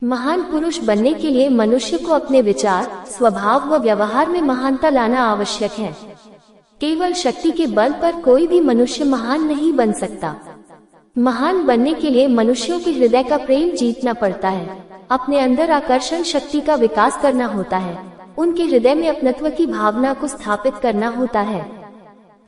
महान पुरुष बनने के लिए मनुष्य को अपने विचार, स्वभाव व व्यवहार में महानता लाना आवश्यक है। केवल शक्ति के बल पर कोई भी मनुष्य महान नहीं बन सकता। महान बनने के लिए मनुष्यों के हृदय का प्रेम जीतना पड़ता है। अपने अंदर आकर्षण शक्ति का विकास करना होता है। उनके हृदय में अपनत्व की भावना को स्थापित करना होता है।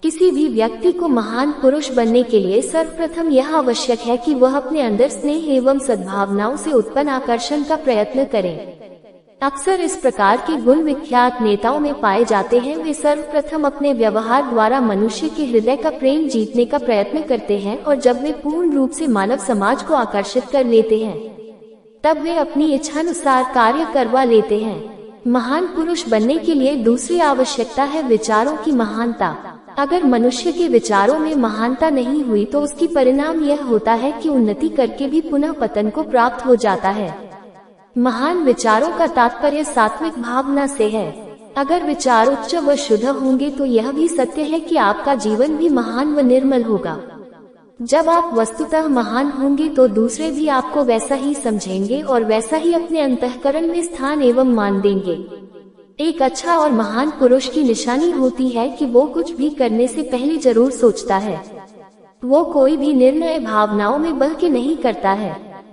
किसी भी व्यक्ति को महान पुरुष बनने के लिए सर्वप्रथम यह आवश्यक है कि वह अपने अंदर स्नेह एवं सद्भावनाओं से उत्पन्न आकर्षण का प्रयत्न करे। अक्सर इस प्रकार के गुण विख्यात नेताओं में पाए जाते हैं। वे सर्वप्रथम अपने व्यवहार द्वारा मनुष्य के हृदय का प्रेम जीतने का प्रयत्न करते हैं और जब वे पूर्ण रूप से मानव समाज को आकर्षित कर लेते हैं तब वे अपनी इच्छानुसार कार्य करवा लेते हैं। महान पुरुष बनने के लिए दूसरी आवश्यकता है विचारों की महानता। अगर मनुष्य के विचारों में महानता नहीं हुई तो उसकी परिणाम यह होता है कि उन्नति करके भी पुनः पतन को प्राप्त हो जाता है। महान विचारों का तात्पर्य सात्विक भावना से है। अगर विचार उच्च व शुद्ध होंगे तो यह भी सत्य है कि आपका जीवन भी महान व निर्मल होगा। जब आप वस्तुतः महान होंगे तो दूसरे भी आपको वैसा ही समझेंगे और वैसा ही अपने अंतःकरण में स्थान एवं मान देंगे। एक अच्छा और महान पुरुष की निशानी होती है कि वो कुछ भी करने से पहले जरूर सोचता है। वो कोई भी निर्णय भावनाओं में बह के नहीं करता है।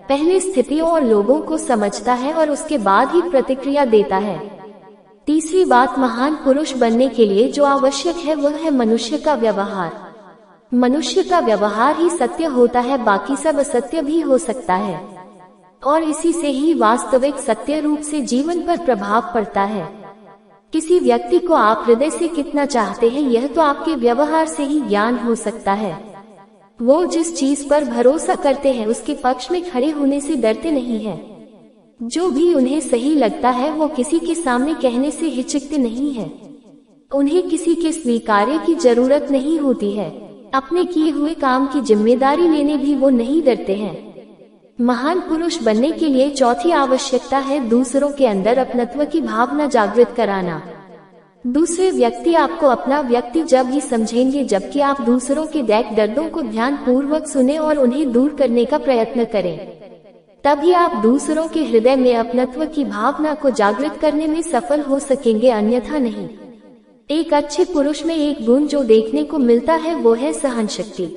पहले स्थितियों और लोगों को समझता है और उसके बाद ही प्रतिक्रिया देता है। तीसरी बात, महान पुरुष बनने के लिए जो आवश्यक है वह है मनुष्य का व्यवहार। मनुष्य का व्यवहार ही सत्य होता है, बाकी सब असत्य भी हो सकता है और इसी से ही वास्तविक सत्य रूप से जीवन पर प्रभाव पड़ता है। किसी व्यक्ति को आप हृदय से कितना चाहते हैं यह तो आपके व्यवहार से ही ज्ञान हो सकता है। वो जिस चीज पर भरोसा करते हैं उसके पक्ष में खड़े होने से डरते नहीं हैं। जो भी उन्हें सही लगता है वो किसी के सामने कहने से हिचकते नहीं हैं। उन्हें किसी के स्वीकार्य की जरूरत नहीं होती है। अपने किए हुए काम की जिम्मेदारी लेने भी वो नहीं डरते हैं। महान पुरुष बनने के लिए चौथी आवश्यकता है दूसरों के अंदर अपनत्व की भावना जागृत कराना। दूसरे व्यक्ति आपको अपना व्यक्ति जब ही समझेंगे जबकि आप दूसरों के दर्दों को ध्यान पूर्वक सुने और उन्हें दूर करने का प्रयत्न करें। तभी आप दूसरों के हृदय में अपनत्व की भावना को जागृत करने में सफल हो सकेंगे, अन्यथा नहीं। एक अच्छे पुरुष में एक गुण जो देखने को मिलता है वो है सहन शक्ति।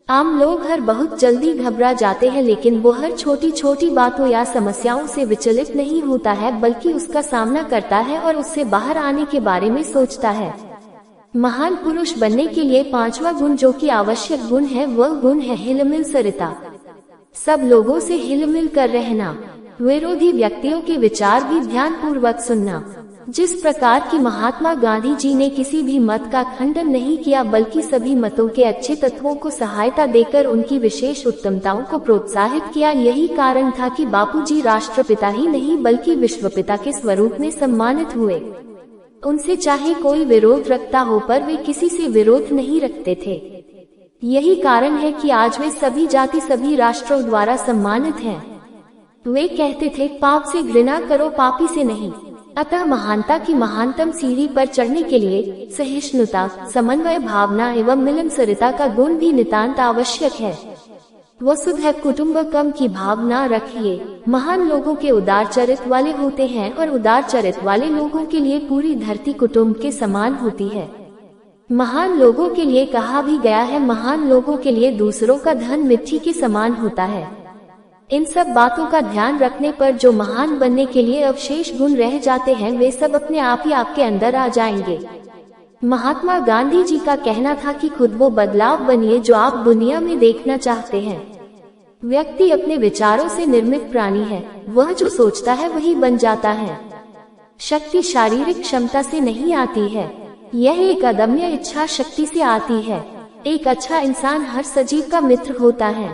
आम लोग हर बहुत जल्दी घबरा जाते हैं, लेकिन वो हर छोटी छोटी बातों या समस्याओं से विचलित नहीं होता है बल्कि उसका सामना करता है और उससे बाहर आने के बारे में सोचता है। महान पुरुष बनने के लिए पांचवा गुण जो कि आवश्यक गुण है वह गुण है हिलमिल सरिता। सब लोगों से हिलमिल कर रहना, विरोधी व्यक्तियों के विचार भी ध्यान पूर्वक सुनना। जिस प्रकार की महात्मा गांधी जी ने किसी भी मत का खंडन नहीं किया बल्कि सभी मतों के अच्छे तत्वों को सहायता देकर उनकी विशेष उत्तमताओं को प्रोत्साहित किया, यही कारण था कि बापूजी राष्ट्रपिता ही नहीं बल्कि विश्वपिता के स्वरूप में सम्मानित हुए। उनसे चाहे कोई विरोध रखता हो पर वे किसी से विरोध नहीं रखते थे। यही कारण है कि आज वे सभी जाति सभी राष्ट्रों द्वारा सम्मानित हैं। वे कहते थे पाप से घृणा करो, पापी से नहीं। अतः महानता की महानतम सीढ़ी पर चढ़ने के लिए सहिष्णुता, समन्वय भावना एवं मिलनसरिता का गुण भी नितांत आवश्यक है। वसुधैव कुटुम्बकम की भावना रखिए। महान लोगों के उदार चरित्र वाले होते हैं और उदार चरित्र वाले लोगों के लिए पूरी धरती कुटुंब के समान होती है। महान लोगों के लिए कहा भी गया है, महान लोगों के लिए दूसरों का धन मिट्टी के समान होता है। इन सब बातों का ध्यान रखने पर जो महान बनने के लिए अवशेष गुण रह जाते हैं वे सब अपने आप ही आपके अंदर आ जाएंगे। महात्मा गांधी जी का कहना था कि खुद वो बदलाव बनिए जो आप दुनिया में देखना चाहते हैं। व्यक्ति अपने विचारों से निर्मित प्राणी है, वह जो सोचता है वही बन जाता है। शक्ति शारीरिक क्षमता से नहीं आती है, यह एक अदम्य इच्छा शक्ति से आती है। एक अच्छा इंसान हर सजीव का मित्र होता है।